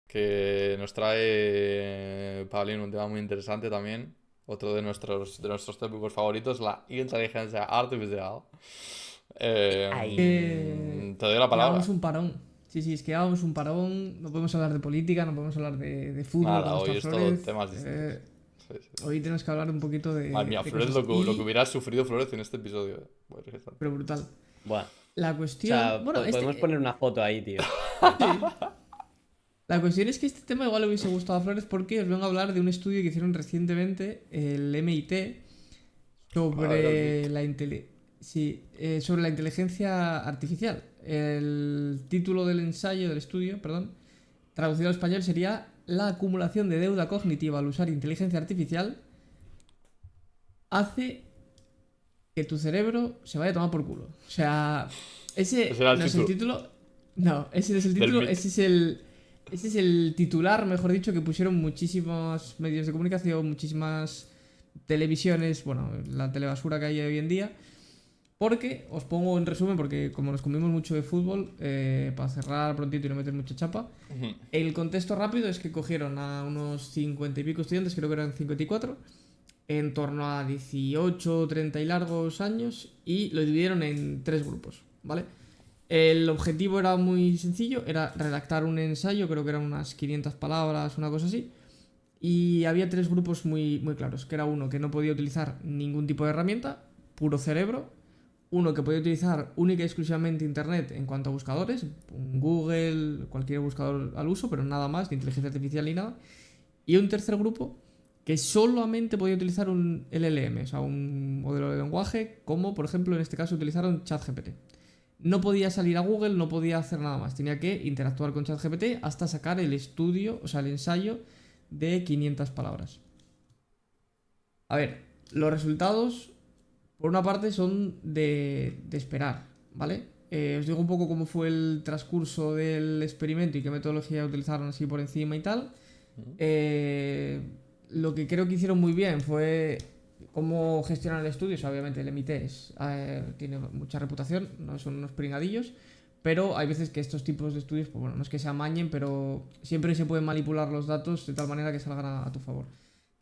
que nos trae Paulín un tema muy interesante también. Otro de nuestros tópicos favoritos, la inteligencia artificial. Que, Te doy la que palabra. hagamos un parón. Sí, sí, es que hagamos un parón. No podemos hablar de política, no podemos hablar de fútbol Nada, cuando hoy está es todo Flores. temas distintos. Sí, sí, sí. Hoy tenemos que hablar un poquito Madre mía, de Flores, cosas. lo que hubiera sufrido Flores en este episodio. Pues, Pero brutal. Bueno, o La cuestión. sea, Bueno, podemos este. poner una foto ahí, tío. Sí. Sí. La cuestión es que este tema igual le hubiese gustado a Flores porque os vengo a hablar de un estudio que hicieron recientemente, el MIT, a ver el sobre MIT. sobre la inteligencia artificial. El título del ensayo, del estudio, perdón, traducido al español sería la acumulación de deuda cognitiva al usar inteligencia artificial hace que tu cerebro se vaya a tomar por culo. O sea, Ese ese era el no es el título título. No, ese no es el del título, MIT. ese es el titular, mejor dicho, que pusieron muchísimos medios de comunicación, muchísimas televisiones, bueno, la telebasura que hay hoy en día. Porque, os pongo en resumen, porque como nos comimos mucho de fútbol, para cerrar prontito y no meter mucha chapa, Ujú. el contexto rápido es que cogieron a unos 50 y pico estudiantes, creo que eran 54, en torno a 18, 30 y largos años, y lo dividieron en tres grupos, ¿vale? El objetivo era muy sencillo, era redactar un ensayo, creo que eran unas 500 palabras, una cosa así, y había tres grupos muy, muy claros, que era uno que no podía utilizar ningún tipo de herramienta, puro cerebro, uno que podía utilizar única y exclusivamente Internet en cuanto a buscadores, Google, cualquier buscador al uso, pero nada más, ni inteligencia artificial ni nada, y un tercer grupo que solamente podía utilizar un LLM, o sea, un modelo de lenguaje, como por ejemplo en este caso utilizaron ChatGPT. No podía salir a Google, no podía hacer nada más, tenía que interactuar con ChatGPT hasta sacar el estudio, o sea, el ensayo de 500 palabras. A ver, los resultados, por una parte, son de esperar, ¿vale? Os digo un poco cómo fue el transcurso del experimento y qué metodología utilizaron así por encima y tal. Ujú. Eh, lo que creo que hicieron muy bien fue cómo gestionar el estudio. O sea, obviamente el MIT tiene mucha reputación, no son unos pringadillos, pero hay veces que estos tipos de estudios, pues bueno, no es que se amañen, pero siempre se pueden manipular los datos de tal manera que salgan a tu favor.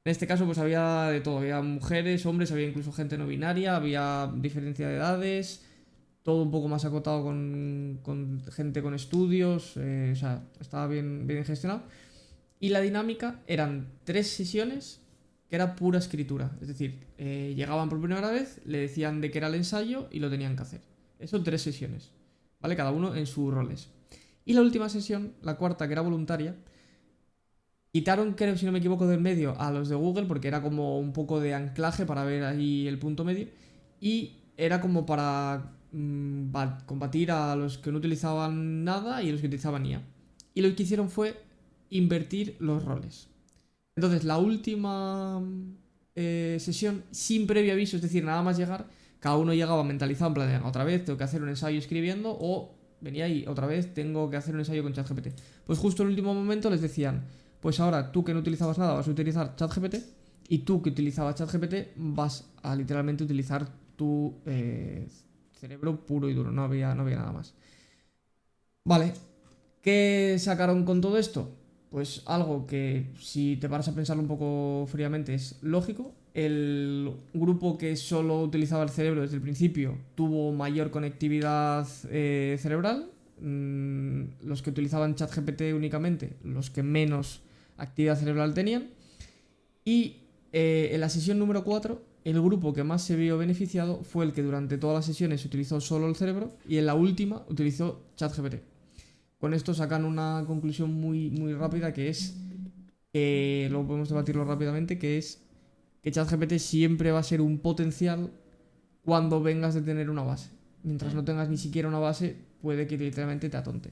En este caso, pues había de todo, había mujeres, hombres, había incluso gente no binaria, había diferencia de edades, todo un poco más acotado con gente con estudios, o sea, estaba bien, bien gestionado. Y la dinámica eran tres sesiones que era pura escritura. Es decir, llegaban por primera vez, le decían de qué era el ensayo y lo tenían que hacer. Eso tres sesiones, ¿vale? Cada uno en sus roles. Y la última sesión, la cuarta, que era voluntaria, quitaron, creo, si no me equivoco, del medio a los de Google porque era como un poco de anclaje para ver ahí el punto medio. Y era como para combatir a los que no utilizaban nada y a los que utilizaban IA. Y lo que hicieron fue invertir los roles. Entonces, la última sesión, sin previo aviso, es decir, nada más llegar, cada uno llegaba mentalizado en plan de, otra vez tengo que hacer un ensayo escribiendo, o venía y otra vez tengo que hacer un ensayo con ChatGPT. Pues justo en el último momento les decían, pues ahora tú que no utilizabas nada vas a utilizar ChatGPT, y tú que utilizabas ChatGPT vas a literalmente utilizar tu cerebro puro y duro, no había nada más. Vale, ¿qué sacaron con todo esto? Pues algo que si te paras a pensarlo un poco fríamente es lógico. El grupo que solo utilizaba el cerebro desde el principio tuvo mayor conectividad cerebral. Los que utilizaban ChatGPT únicamente, los que menos actividad cerebral tenían. Y en la sesión número 4 el grupo que más se vio beneficiado fue el que durante todas las sesiones utilizó solo el cerebro y en la última utilizó ChatGPT. Con esto sacan una conclusión muy, muy rápida que es, luego podemos debatirlo rápidamente, que es que ChatGPT siempre va a ser un potencial cuando vengas de tener una base. Mientras no tengas ni siquiera una base, puede que literalmente te atonte.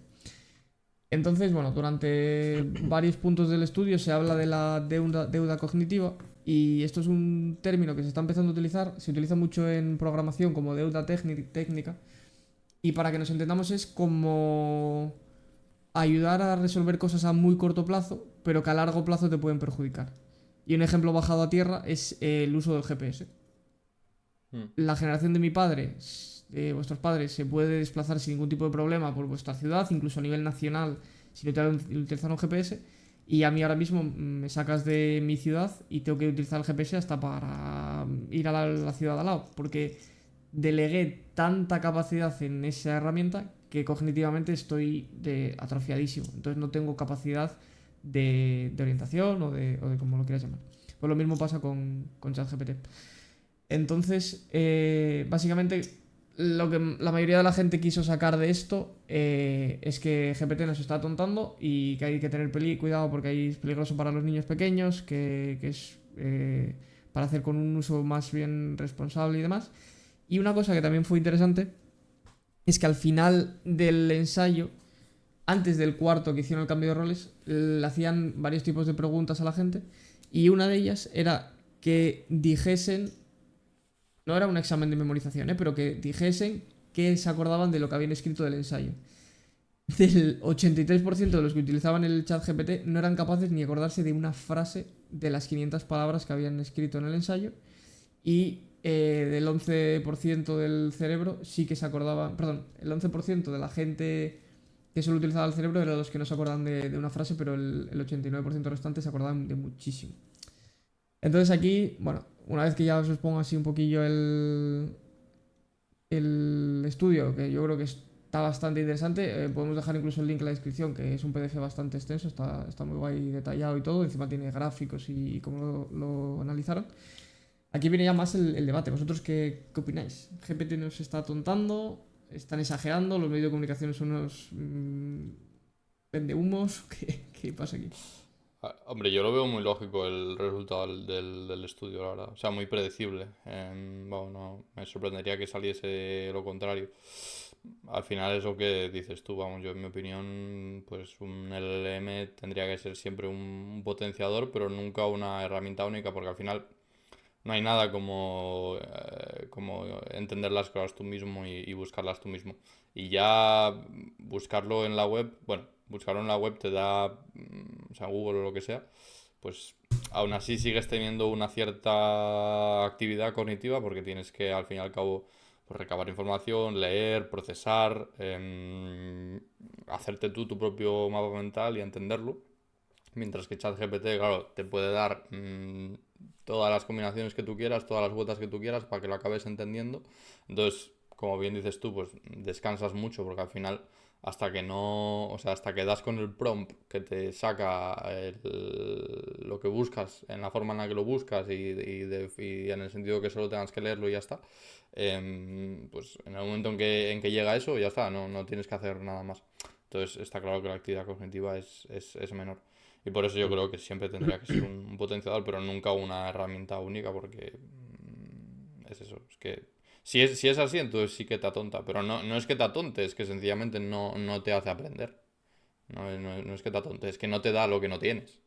Entonces, bueno, durante varios puntos del estudio se habla de la deuda cognitiva y esto es un término que se está empezando a utilizar, se utiliza mucho en programación como deuda técnica y para que nos entendamos es como ayudar a resolver cosas a muy corto plazo, pero que a largo plazo te pueden perjudicar. Y un ejemplo bajado a tierra es el uso del GPS. Mm. La generación de mi padre de vuestros padres se puede desplazar sin ningún tipo de problema por vuestra ciudad, incluso a nivel nacional, sin utilizar un GPS. Y a mí ahora mismo me sacas de mi ciudad y tengo que utilizar el GPS hasta para ir a la ciudad de al lado, porque delegué tanta capacidad en esa herramienta que cognitivamente estoy atrofiadísimo. Entonces no tengo capacidad de orientación o de como lo quieras llamar. Pues lo mismo pasa con ChatGPT. Entonces, básicamente, lo que la mayoría de la gente quiso sacar de esto es que GPT nos está atontando y que hay que tener cuidado porque es peligroso para los niños pequeños, que es para hacer con un uso más bien responsable y demás. Y una cosa que también fue interesante es que al final del ensayo, antes del cuarto que hicieron el cambio de roles, le hacían varios tipos de preguntas a la gente y una de ellas era que dijesen, no era un examen de memorización, pero que dijesen que se acordaban de lo que habían escrito del ensayo. Del 83% de los que utilizaban el chat GPT no eran capaces ni acordarse de una frase de las 500 palabras que habían escrito en el ensayo y del 11% del cerebro sí que se acordaban, perdón, el 11% de la gente que solo utilizaba el cerebro eran los que no se acordaban de una frase, pero el 89% restante se acordaban de muchísimo. Entonces aquí, bueno, una vez que ya os pongo así un poquillo el estudio, que yo creo que está bastante interesante, podemos dejar incluso el link en la descripción, que es un PDF bastante extenso, está muy guay detallado y todo, encima tiene gráficos y cómo lo analizaron. Aquí viene ya más el debate. ¿Vosotros qué opináis? ¿GPT nos está atontando? ¿Están exagerando? ¿Los medios de comunicación son unos vendehumos? ¿Qué pasa aquí? Hombre, yo lo veo muy lógico el resultado del estudio, la verdad. O sea, muy predecible. Bueno, no me sorprendería que saliese lo contrario. Al final es lo que dices tú, vamos, yo en mi opinión, pues un LLM tendría que ser siempre un potenciador, pero nunca una herramienta única, porque al final no hay nada como entender las cosas tú mismo y buscarlas tú mismo. Y ya buscarlo en la web, bueno, buscarlo en la web te da, o sea, Google o lo que sea, pues aún así sigues teniendo una cierta actividad cognitiva porque tienes que al fin y al cabo pues, recabar información, leer, procesar, hacerte tú tu propio mapa mental y entenderlo. Mientras que ChatGPT, claro, te puede dar todas las combinaciones que tú quieras, todas las vueltas que tú quieras para que lo acabes entendiendo. Entonces, como bien dices tú, pues descansas mucho porque al final hasta que no, o sea, hasta que das con el prompt que te saca lo que buscas en la forma en la que lo buscas y en el sentido que solo tengas que leerlo y ya está, pues en el momento en que llega eso, ya está, no tienes que hacer nada más. Entonces está claro que la actividad cognitiva es menor. Y por eso yo creo que siempre tendría que ser un potenciador, pero nunca una herramienta única, porque es eso. Es que si es así, entonces sí que te atonta. Pero no es que te atonte, es que sencillamente no te hace aprender. No es que te atonte, es que no te da lo que no tienes.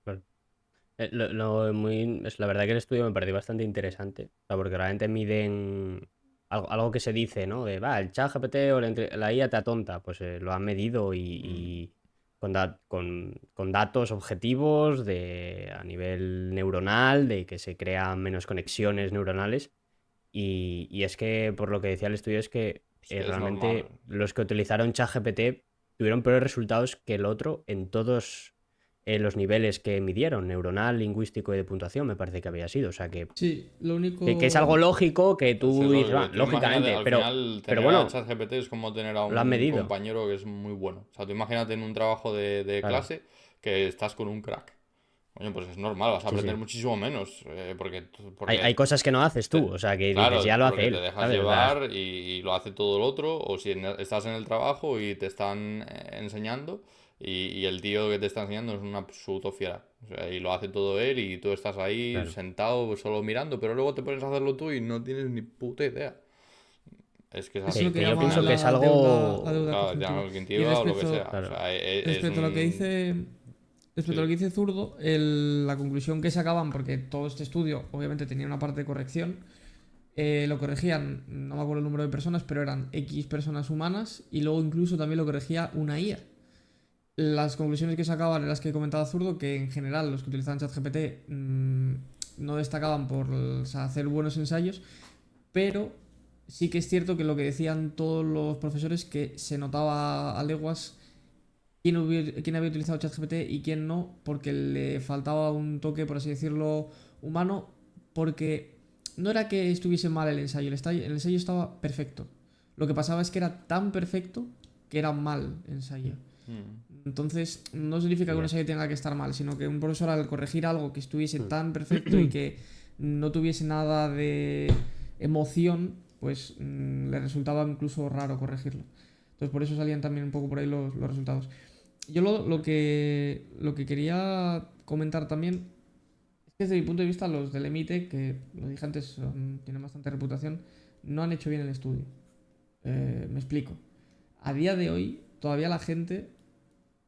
Claro. La verdad que el estudio me pareció bastante interesante, o sea, porque realmente miden algo que se dice, ¿no? De, el chat GPT o la IA te atonta, pues lo han medido y con datos objetivos a nivel neuronal, de que se crean menos conexiones neuronales. Y es que, por lo que decía el estudio, es que Es que es normal. realmente los que utilizaron ChatGPT tuvieron peores resultados que el otro en todos los niveles que midieron, neuronal, lingüístico y de puntuación, me parece que había sido. O sea, Sí, lo que es algo único... lógico que Sí, tú es dices, lógico. Tú imagínate, lógicamente, al final, pero tener a bueno, ChatGPT es como tener a lo han un medido, compañero que es muy bueno. O sea, tú imagínate en un trabajo de claro. clase que estás con un crack. Coño, pues es normal, vas a Sí, aprender sí. muchísimo menos. Porque, Hay cosas que no haces tú, o sea, que dices, claro, ya lo hace porque te él, dejas ¿sabes? O sea, llevar y lo hace todo el otro. O si estás en el trabajo y te están enseñando y el tío que te está enseñando es una puto fiera. O sea, y lo hace todo él y tú estás ahí claro. sentado solo mirando, pero luego te pones a hacerlo tú y no tienes ni puta idea. Es que es Eso es lo así. que Que yo Al pienso llaman que final, es la deuda algo, claro, cognitiva. llama Y cognitiva o lo que respecto, sea. O claro. sea, es respecto a lo que un... dice... Respecto a lo Sí, que dice Zurdo, la conclusión que sacaban, porque todo este estudio obviamente tenía una parte de corrección, lo corregían, no me acuerdo el número de personas, pero eran X personas humanas y luego incluso también lo corregía una IA. Las conclusiones que sacaban eran las que comentaba Zurdo, que en general los que utilizaban ChatGPT no destacaban por hacer buenos ensayos, pero sí que es cierto que lo que decían todos los profesores, que se notaba a leguas quién había utilizado ChatGPT y quién no, porque le faltaba un toque, por así decirlo, humano, porque no era que estuviese mal el ensayo estaba perfecto. Lo que pasaba es que era tan perfecto que era mal ensayo. Mm, Entonces, no significa que un Ya. ensayo tenga que estar mal, sino que un profesor al corregir algo que estuviese tan perfecto y que no tuviese nada de emoción, pues le resultaba incluso raro corregirlo. Entonces, por eso salían también un poco por ahí los resultados. Yo lo que quería comentar también es que desde mi punto de vista los del EMITE, que lo dije antes, tienen bastante reputación, no han hecho bien el estudio. Me explico. A día de hoy, todavía la gente,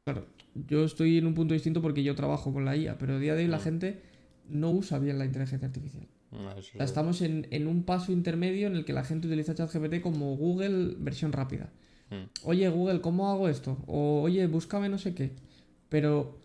claro, yo estoy en un punto distinto porque yo trabajo con la IA, pero a día de hoy la mm, gente no usa bien la inteligencia artificial. eso O sea, sí. estamos en un paso intermedio en el que la gente utiliza ChatGPT como Google versión rápida. Mm, Oye, Google, ¿cómo hago esto? O oye, búscame no sé qué. Pero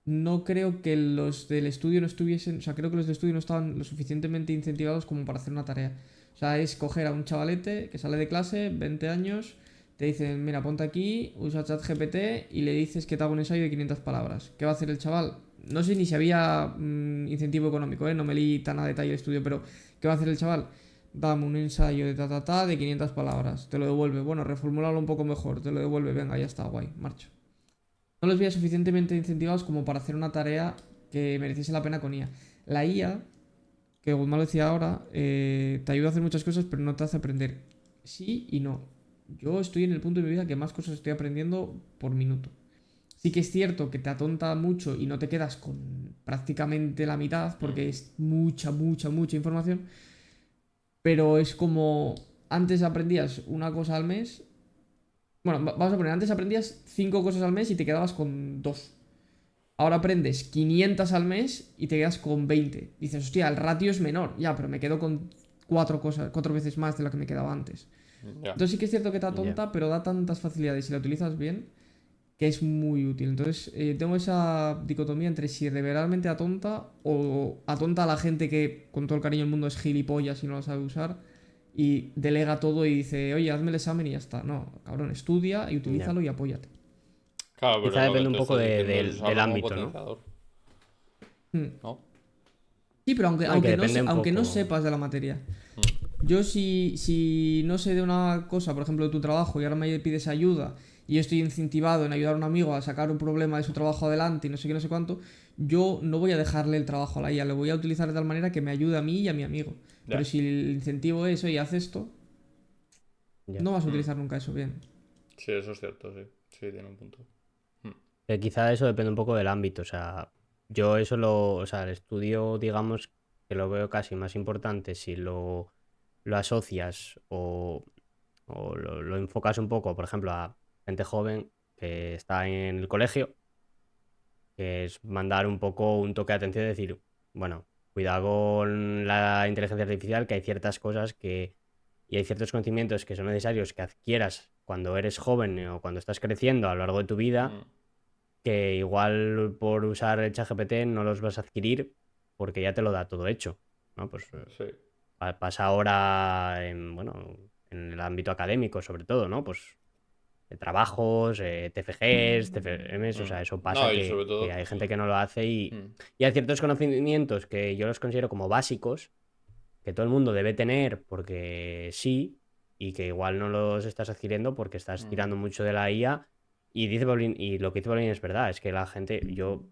no creo que los del estudio no estuviesen, o sea, creo que los del estudio no estaban lo suficientemente incentivados como para hacer una tarea. O sea, es coger a un chavalete que sale de clase, 20 años, te dicen, mira, ponte aquí, usa ChatGPT y le dices que te haga un ensayo de 500 palabras. ¿Qué va a hacer el chaval? No sé ni si había incentivo económico, ¿eh? No me leí tan a detalle el estudio, pero ¿qué va a hacer el chaval? Dame un ensayo de de 500 palabras, te lo devuelve. Bueno, reformúlalo un poco mejor, te lo devuelve, venga, ya está, guay, marcho. No los veía suficientemente incentivados como para hacer una tarea que mereciese la pena con IA. La IA, que Guzmán lo decía ahora, te ayuda a hacer muchas cosas, pero no te hace aprender. Sí y no. Yo estoy en el punto de mi vida que más cosas estoy aprendiendo por minuto. Sí que es cierto que te atonta mucho y no te quedas con prácticamente la mitad, mm, porque es mucha, mucha, mucha información, pero es como antes aprendías una cosa al mes. Bueno, vamos a poner, antes aprendías 5 cosas al mes y te quedabas con dos. Ahora aprendes 500 al mes y te quedas con 20. Dices, hostia, el ratio es menor. Ya, pero me quedo con 4 veces más de lo que me quedaba antes. ya. Entonces sí que es cierto que está Ya. tonta, pero da tantas facilidades si la utilizas bien que es muy útil. Entonces tengo esa dicotomía entre si realmente atonta o atonta a la gente que con todo el cariño del mundo es gilipollas y no la sabe usar y delega todo y dice, oye, hazme el examen y ya está. No, cabrón, estudia y Ya. utilízalo y apóyate. Claro, pero Quizá lo que depende un tú poco estás diciendo es del usarlo como ámbito, ¿no? potenciador, Hmm. ¿no? Sí, pero No, y que depende un aunque no poco. sepas de la materia. Mm, Yo si no sé de una cosa, por ejemplo, de tu trabajo, y ahora me pides ayuda, y yo estoy incentivado en ayudar a un amigo a sacar un problema de su trabajo adelante y no sé qué, no sé cuánto, yo no voy a dejarle el trabajo a la IA, lo voy a utilizar de tal manera que me ayude a mí y a mi amigo. Pero ya. si el incentivo es, oye, haz esto, Ya. no vas a Mm, utilizar nunca eso bien. sí, eso es cierto, sí. Sí, tiene un punto. Mm, Quizá eso depende un poco del ámbito. O sea, yo eso lo. O sea, el estudio, digamos, que lo veo casi más importante si lo asocias o lo enfocas un poco, por ejemplo, a gente joven que está en el colegio, que es mandar un poco un toque de atención y decir, bueno, cuidado con la inteligencia artificial, que hay ciertas cosas y hay ciertos conocimientos que son necesarios que adquieras cuando eres joven o cuando estás creciendo a lo largo de tu vida, mm, que igual por usar el ChatGPT no los vas a adquirir porque ya te lo da todo hecho, ¿no? Pues sí. pasa ahora en, bueno, en el ámbito académico sobre todo, ¿no? Pues trabajos, TFGs, TFMs, o sea, eso pasa No, y sobre que todo. hay gente que no lo hace Mm, y hay ciertos conocimientos que yo los considero como básicos, que todo el mundo debe tener porque sí, y que igual no los estás adquiriendo porque estás mm. tirando mucho de la IA. Y dice Paulín, y lo que dice Paulín es verdad, es que la gente, yo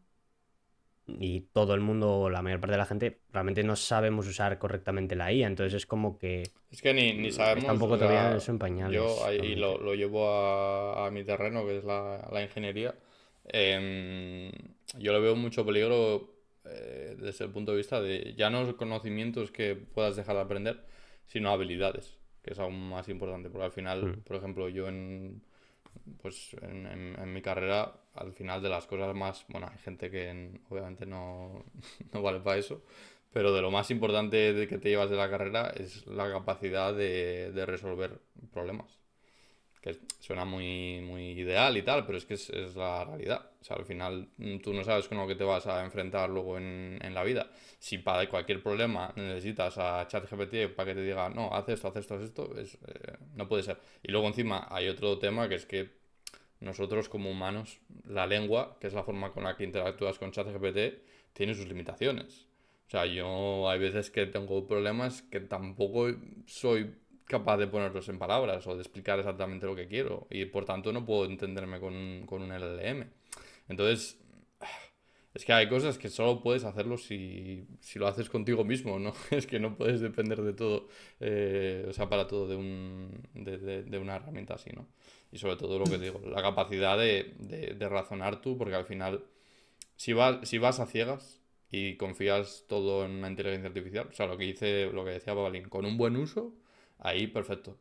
y todo el mundo, la mayor parte de la gente, realmente no sabemos usar correctamente la IA, entonces es como que Es que ni está un sabemos, o poco todavía en sea, eso en yo pañales, ahí realmente. lo llevo a mi terreno, que es la ingeniería. Em, yo le veo mucho peligro desde el punto de vista de ya no conocimientos que puedas dejar de aprender, sino habilidades, que es aún más importante, porque al final, Mm, por ejemplo, yo en mi carrera, al final de las cosas más, bueno, hay gente que obviamente no, no vale para eso, pero de lo más importante que te llevas de la carrera es la capacidad de resolver problemas. que suena muy, muy ideal y tal, pero es que es la realidad. O sea, al final tú no sabes con lo que te vas a enfrentar luego en la vida. Si para cualquier problema necesitas a ChatGPT para que te diga, no, haz esto, no puede ser. Y luego encima hay otro tema que es que nosotros como humanos, la lengua, que es la forma con la que interactúas con ChatGPT, tiene sus limitaciones. O sea, yo hay veces que tengo problemas que tampoco soy capaz de ponerlos en palabras o de explicar exactamente lo que quiero y por tanto no puedo entenderme con un LLM. Entonces, es que hay cosas que solo puedes hacerlo si lo haces contigo mismo, ¿no? Es que no puedes depender de todo, o sea, para todo de una herramienta así, ¿no? Y sobre todo lo que digo, la capacidad de razonar tú, porque al final, si vas a ciegas y confías todo en una inteligencia artificial, o sea, lo que decía Pavalín, con un buen uso, ahí perfecto.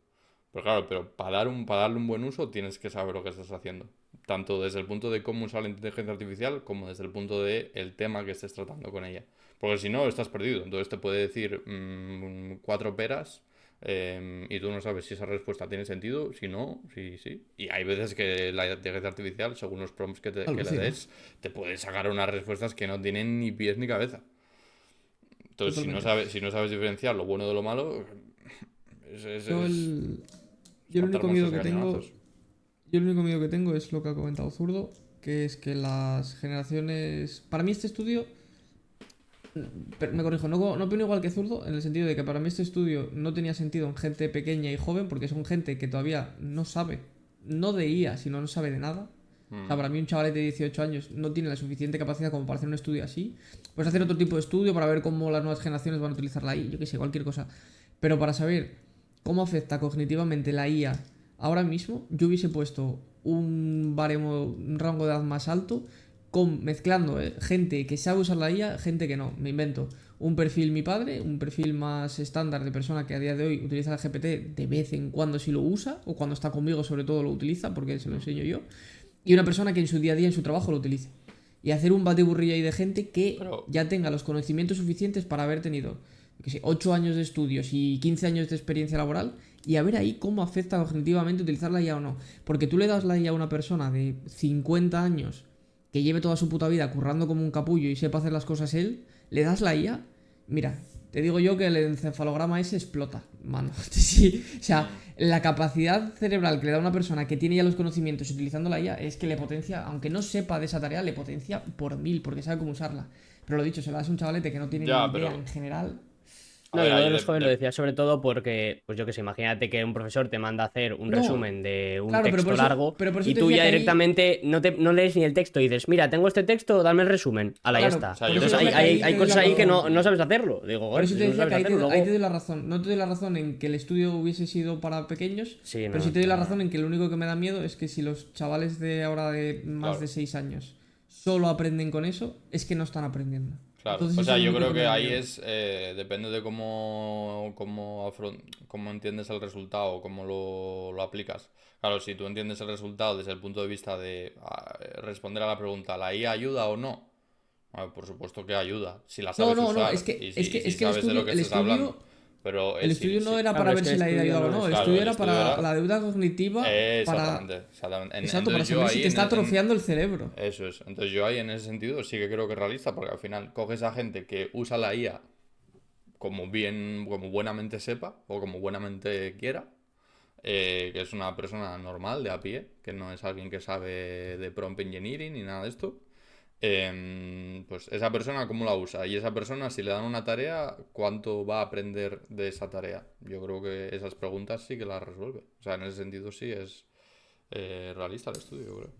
Pero claro, para darle un buen uso tienes que saber lo que estás haciendo. Tanto desde el punto de cómo usar la inteligencia artificial como desde el punto de el tema que estés tratando con ella. Porque si no, estás perdido. Entonces te puede decir cuatro peras y tú no sabes si esa respuesta tiene sentido, si no, si sí. Y hay veces que la inteligencia artificial, según los prompts que le Alucina. des, te puede sacar unas respuestas que no tienen ni pies ni cabeza. Entonces, Totalmente. si no sabes diferenciar lo bueno de lo malo, Yo es el, yo el matar único miedo monstruos y que tengo, cañonazos. yo el único miedo que tengo es lo que ha comentado Zurdo, que es que las generaciones, para mí este estudio, me corrijo, no opino igual que Zurdo, en el sentido de que para mí este estudio no tenía sentido en gente pequeña y joven, porque son gente que todavía no sabe, no de IA, sino no sabe de nada. O sea, Mm, para mí un chaval de 18 años no tiene la suficiente capacidad como para hacer un estudio así. Puedes hacer otro tipo de estudio para ver cómo las nuevas generaciones van a utilizar la IA, yo qué sé, cualquier cosa. Pero para saber cómo afecta cognitivamente la IA ahora mismo, yo hubiese puesto un baremo, un rango de edad más alto, mezclando gente que sabe usar la IA, gente que no. Me invento un perfil mi padre, un perfil más estándar de persona que a día de hoy utiliza el GPT de vez en cuando si lo usa, o cuando está conmigo sobre todo lo utiliza, porque se lo enseño yo, y una persona que en su día a día, en su trabajo, lo utilice. Y hacer un batiburrillo ahí de gente que pero, ya tenga los conocimientos suficientes para haber tenido, que sé, 8 años de estudios y 15 años de experiencia laboral, y a ver ahí cómo afecta cognitivamente utilizar la IA o no. Porque tú le das la IA a una persona de 50 años que lleve toda su puta vida currando como un capullo y sepa hacer las cosas él, le das la IA, mira, te digo yo que el encefalograma ese explota, mano. Sí, o sea, mm, la capacidad cerebral que le da una persona que tiene ya los conocimientos utilizando la IA es que le potencia, aunque no sepa de esa tarea, le potencia por 1000 porque sabe cómo usarla. Pero lo dicho, se la das a un chavalete que no tiene ni ya, idea pero, en general. a No, y ver, lo de ahí los jóvenes lo decía sobre todo porque, pues yo que sé, imagínate que un profesor te manda a hacer un No, resumen de un claro, texto largo pero por eso y te tú decía ya que ahí. directamente no lees ni el texto y dices, mira, tengo este texto, dame el resumen. Ala, ya Claro, o está. sea, por yo eso Entonces creo decía que que, ahí hay te doy la cosas ahí que razón. no sabes hacerlo. Digo, Por "Joder, eso pues te si no decía sabes que hacerlo, ahí te doy luego... la razón. No te doy la razón en que el estudio hubiese sido para pequeños, Sí, pero no, sí te doy la razón está... en que lo único que me da miedo es que si los chavales de ahora de más de claro, 6 años solo aprenden con eso, es que no están aprendiendo. claro. Entonces O eso sea, es lo yo único creo que me que da ahí miedo. depende de cómo entiendes el resultado, cómo lo aplicas. Claro, si tú entiendes el resultado desde el punto de vista de responder a la pregunta, ¿la IA ayuda o no? Bueno, por supuesto que ayuda, si la No, sabes no, no, usar y es si que sabes de lo que el estás hablando. estudio, Pero el estudio no era Claro, para pero es ver que el si la idea estudio ayudaba o no no, el es... claro, estudio el era estudio para era la deuda cognitiva, para. exactamente, exactamente. Exacto, para Entonces yo saber si ahí te está atrofiando el cerebro. eso es. Entonces yo ahí en ese sentido sí que creo que es realista, porque al final coges a gente que usa la IA como buenamente sepa o como buenamente quiera, que es una persona normal, de a pie, que no es alguien que sabe de prompt engineering ni nada de esto. Pues esa persona cómo la usa y esa persona si le dan una tarea, ¿cuánto va a aprender de esa tarea? Yo creo que esas preguntas sí que las resuelve. O sea, en ese sentido sí es realista el estudio, yo creo.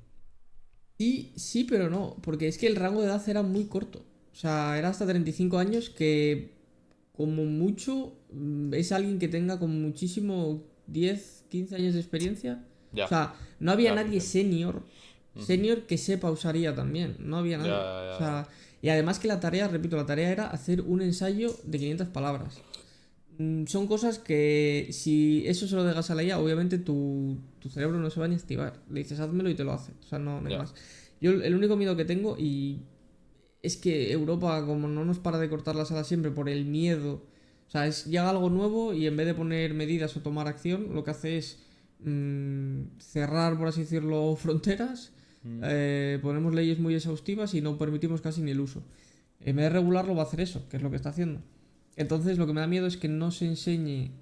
Sí, sí, pero no, porque es que el rango de edad era muy corto. O sea, era hasta 35 años que como mucho es alguien que tenga como muchísimo 10 15 años de experiencia. O Ya, sea, no había ya te nadie entiendo. senior, Ujú. que sepa usaría también. No había Ya, nadie. O ya, ya. sea, y además que la tarea, repito, la tarea era hacer un ensayo de 500 palabras. Son cosas que si eso se lo dejas a la IA, obviamente tu cerebro no se va ni a activar. Le dices, házmelo y te lo hace. O sea, no, no hay Ya. más. Yo el único miedo que tengo y es que Europa, como no nos para de cortar las alas siempre por el miedo, o sea, llega algo nuevo y en vez de poner medidas o tomar acción, lo que hace es cerrar, por así decirlo, fronteras, ponemos leyes muy exhaustivas y no permitimos casi ni el uso. En vez de regularlo, va a hacer eso, que es lo que está haciendo. Entonces, lo que me da miedo es que no se enseñe,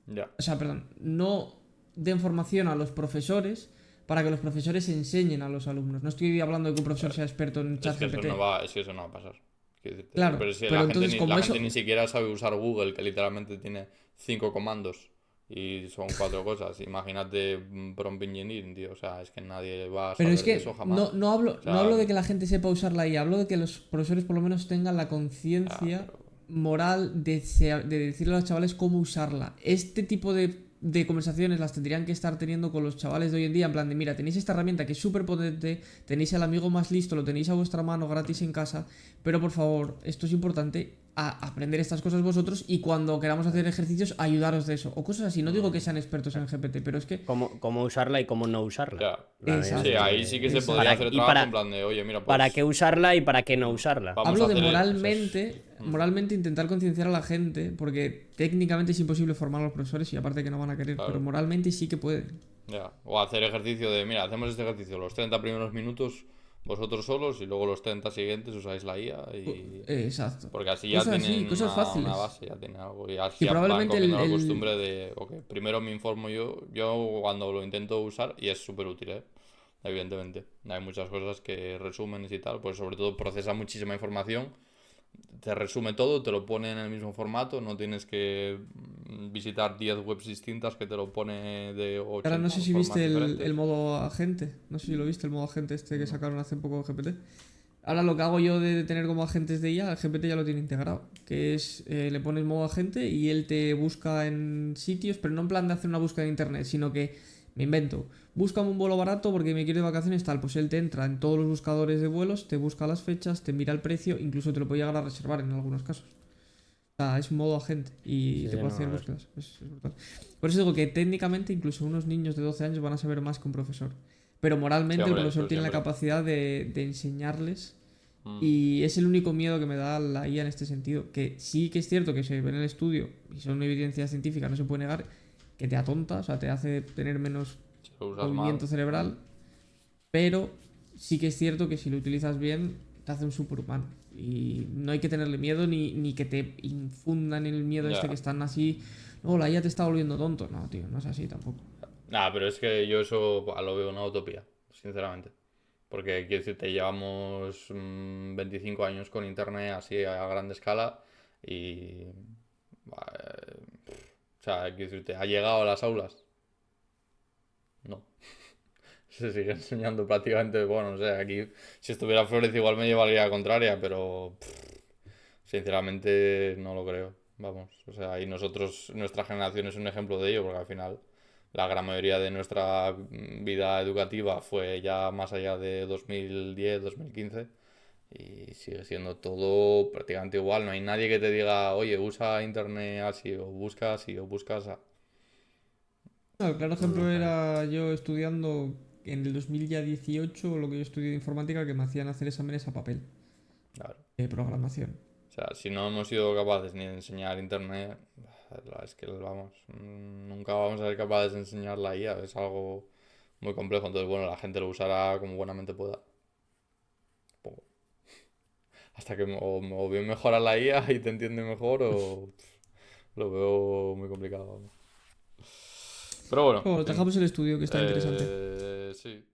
Ya. o sea, perdón, no den formación a los profesores para que los profesores enseñen a los alumnos. No estoy hablando de que un profesor sea experto en Es que eso ChatGPT. no va, es que eso no va a pasar. Quiero decirte, Claro, pero si pero la gente, entonces como la eso... gente ni siquiera sabe usar Google, que literalmente tiene 5 comandos y son 4 cosas. Imagínate prompt engineering, tío. O sea, es que nadie va a Pero saber es de eso que jamás. no hablo, O no hablo sea, de que la gente sepa usar la IA, hablo de que los profesores por lo menos tengan la ya, conciencia pero moral de decirle a los chavales cómo usarla. Este tipo de conversaciones las tendrían que estar teniendo con los chavales de hoy en día, en plan de, mira, tenéis esta herramienta que es súper potente, tenéis al amigo más listo, lo tenéis a vuestra mano gratis en casa, pero por favor, esto es importante, a aprender estas cosas vosotros y cuando queramos hacer ejercicios, ayudaros de eso. O cosas así, no digo que sean expertos en GPT, pero es que... Cómo usarla y cómo no usarla. ya. En plan, Sí, Exacto, ahí sí que se exacto. podría hacer y trabajo en plan de, oye, mira, para qué pues usarla y para qué no usarla. vamos a Hablo de hacer. moralmente intentar concienciar a la gente, porque técnicamente es imposible formar a los profesores y aparte que no van a querer, pero Claro. moralmente sí que pueden. Ya. O hacer ejercicio de, mira, hacemos este ejercicio los 30 primeros minutos vosotros solos y luego los 30 siguientes usáis la IA y... Exacto. Porque así ya Cosas así, tienen cosas una fáciles. base, ya tienen algo. Y así Que ya van probablemente cogiendo la costumbre de, ok, primero me informo yo cuando lo intento usar, y es súper útil, ¿eh? Evidentemente. Hay muchas cosas que resúmenes y tal, pues sobre todo procesa muchísima información, te resume todo, te lo pone en el mismo formato, no tienes que visitar 10 webs distintas que te lo pone de Ahora no 80 sé si formas viste el diferentes. modo agente. No sé si lo viste, el modo agente este que No. sacaron hace poco de GPT. Ahora lo que hago yo de tener como agentes de IA, el GPT ya lo tiene integrado. Que es, le pones modo agente y él te busca en sitios, pero no en plan de hacer una búsqueda en internet, sino que me invento. Búscame un vuelo barato porque me quiero de vacaciones tal. Pues él te entra en todos los buscadores de vuelos, te busca las fechas, te mira el precio, incluso te lo puede llegar a reservar en algunos casos. O sea, es un modo agente y Sí, te sí, puede no, hacer a ver. búsquedas. Es brutal. Por eso digo que técnicamente incluso unos niños de 12 años van a saber más que un profesor. Pero Sí, moralmente el hombre, profesor eso tiene la siempre. capacidad de enseñarles Mm, y es el único miedo que me da la IA en este sentido. Que sí que es cierto que se ve en el estudio y son evidencias científicas, no se puede negar, que te atonta, o sea, te hace tener menos si lo usas mal. movimiento cerebral, pero sí que es cierto que si lo utilizas bien, te hace un superhumano. Y no hay que tenerle miedo ni que te infundan el miedo este que Ya. están así. No, la IA te está volviendo tonto. No, tío, no es así tampoco. Nada, pero es que yo eso lo veo una utopía, sinceramente. Porque, quiero decirte, llevamos 25 años con internet así a gran escala y... o sea, quiero decirte, ¿ha llegado a las aulas? No. Se sigue enseñando prácticamente, bueno, no sé, aquí si estuviera Flores igual me llevaría la contraria, pero sinceramente no lo creo. Vamos, o sea, y nosotros, nuestra generación es un ejemplo de ello, porque al final la gran mayoría de nuestra vida educativa fue ya más allá de 2010, 2015 y sigue siendo todo prácticamente igual. No hay nadie que te diga, oye, usa internet así, o busca así, o busca así. No, el claro No, no, ejemplo claro. era yo estudiando en el 2018, lo que yo estudié de informática, que me hacían hacer exámenes a papel Claro. de programación. O sea, si no hemos sido capaces ni de enseñar internet, es que vamos, nunca vamos a ser capaces de enseñar la IA, es algo muy complejo. Entonces, bueno, la gente lo usará como buenamente pueda. Supongo. Hasta que o bien mejora la IA y te entiende mejor o lo veo muy complicado. Vamos. Pero bueno, Bueno, en fin. dejamos el estudio que está interesante. Sí.